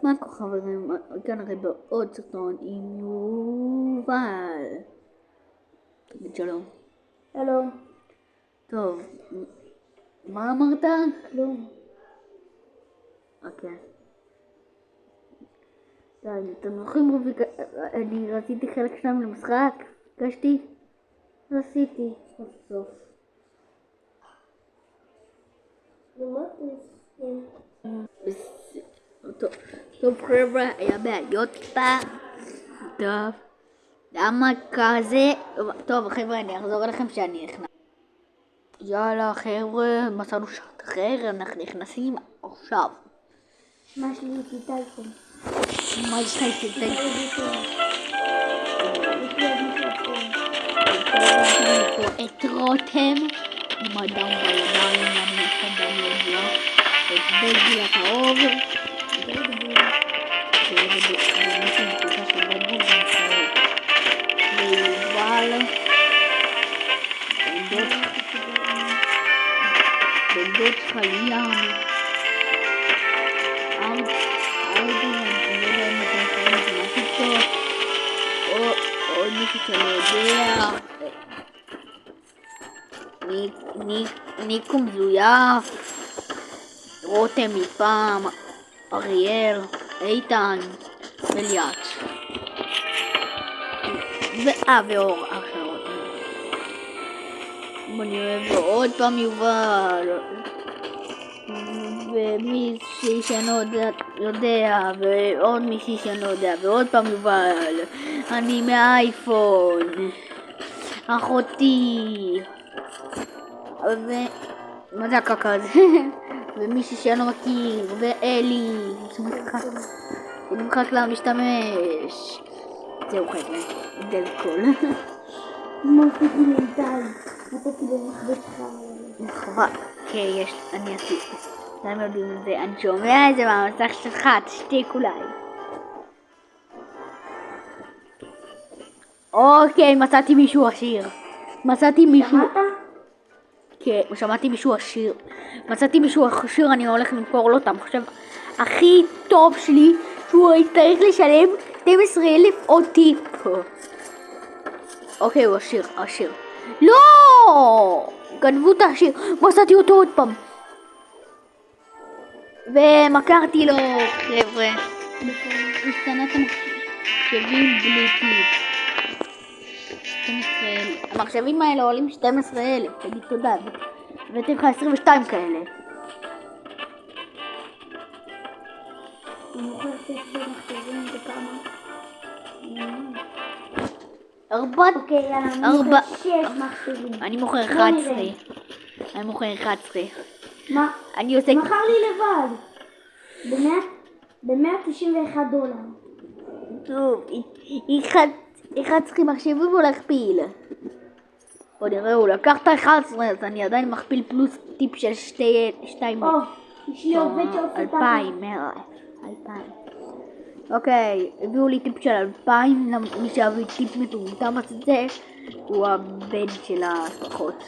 מה כה חברים, כנראה בעוד סרטון עם יובל. תגיד שלום. שלום. טוב, מה אמרת? כלום. אוקיי. אתם זוכרים אני רציתי חלק 2 למשחק? ביקשתי? עשיתי. סוף סוף. טוב חבר'ה, היה בעיות קצת. טוב. למה כזה? טוב חבר'ה, אני אחזור אליכם שאני נכנס. יאללה חבר'ה, מצאנו שעת אחר, אנחנו נכנסים עכשיו. מה שלי איתי טייפון? מה יש לך איתי טייפון? את רותם עם הדם בידיים, למה יש הדם ידוע, את בגי הקרוב, ומישהו מקבוצה של בגי וישראל, ויובל, בנדות חליאם, אני לא יודע אם אתם קוראים את זה מהטיקטוק, או מישהו שלא יודע, ניקו מזויף, רותם מפעם, אריאל, איתן, וליאת, ואור אחר רותם. אני אוהב עוד פעם יובל, ומישהי שאני יודע, ועוד מישהי שאני יודע, ועוד פעם יובל, אני מהאייפון, אחותי, מה זה הקקה הזה? ומישהי שאני לא מכיר, ואלי, שנמחק לה משתמש. זהו חבר'ה, זה הכל. מה עשיתי לאיתי? נתתי במחבט חבל, כן, אני עשיתי. אתם יודעים את זה, אני שומע את זה מהמסך שלך, תשתיק אולי. אוקיי, מצאתי מישהו עשיר. מצאתי מישהו... שמעת? כן, שמעתי מישהו עשיר. מצאתי מישהו עשיר, אני הולך למכור לו את המחשב הכי טוב שלי, שהוא יצטרך לשלם 12,000 עוד טיפ. אוקיי, הוא עשיר. לא! גנבו את העשיר, מצאתי אותו עוד פעם. ומכרתי לו, חבר'ה. השתנת המחשבים בלי טיפ. 12,000. המחשבים האלה עולים 12,000, תגיד תודה. הבאתי לך 22 כאלה. אני מוכר 6 מחשבים וכמה? 4. אוקיי, יאללה, אני מוכר 6 מחשבים. אני מוכר 11. אני מוכר 11. מה? אני עושה... מכר לי לבד. ב$191. טוב, 11 מחשבים הוא להכפיל. בוא נראה, הוא לקח את 11, אז אני עדיין מכפיל פלוס טיפ של 2. יש לי עובד שעושה את 2,000. אוקיי, הביאו לי טיפ של 2,000, מי שהביא טיפ מטומטם את זה, הוא הבן של הספחות.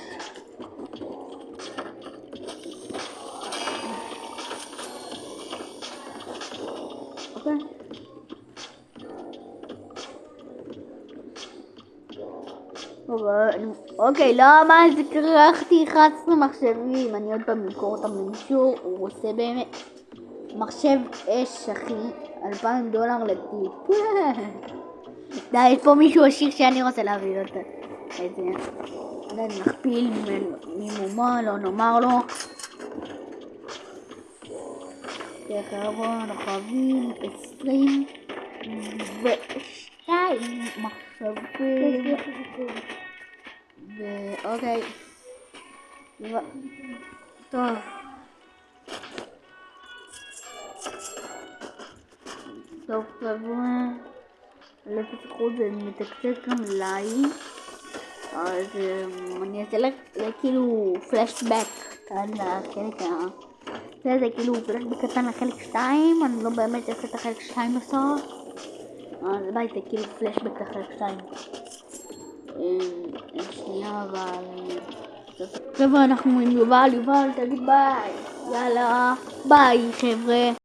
אוקיי, למה אז קרחתי 11 מחשבים, אני עוד פעם אמכור אותם למישהו, הוא עושה באמת מחשב אש אחי, $2,000 לטיפ. די, יש פה מישהו עשיר שאני רוצה להביא אותו. איזה, עדיין נכפיל ממומה, לא נאמר לו. תחרבון, חבים, 22 מחשבים. ואוקיי. טוב. טוב חבר'ה. לפחות זה מתקצק גם לייב. אז אני אעשה כאילו פלשבק קטן לחלק זה כאילו פלשבק קטן לחלק 2. אני לא באמת אעשה את החלק 2 בסוף. אז ביי, זה כאילו פלשבק לחלק 2. שנייה אבל... חבר'ה, אנחנו עם יובל, תגיד ביי. יאללה, ביי חבר'ה.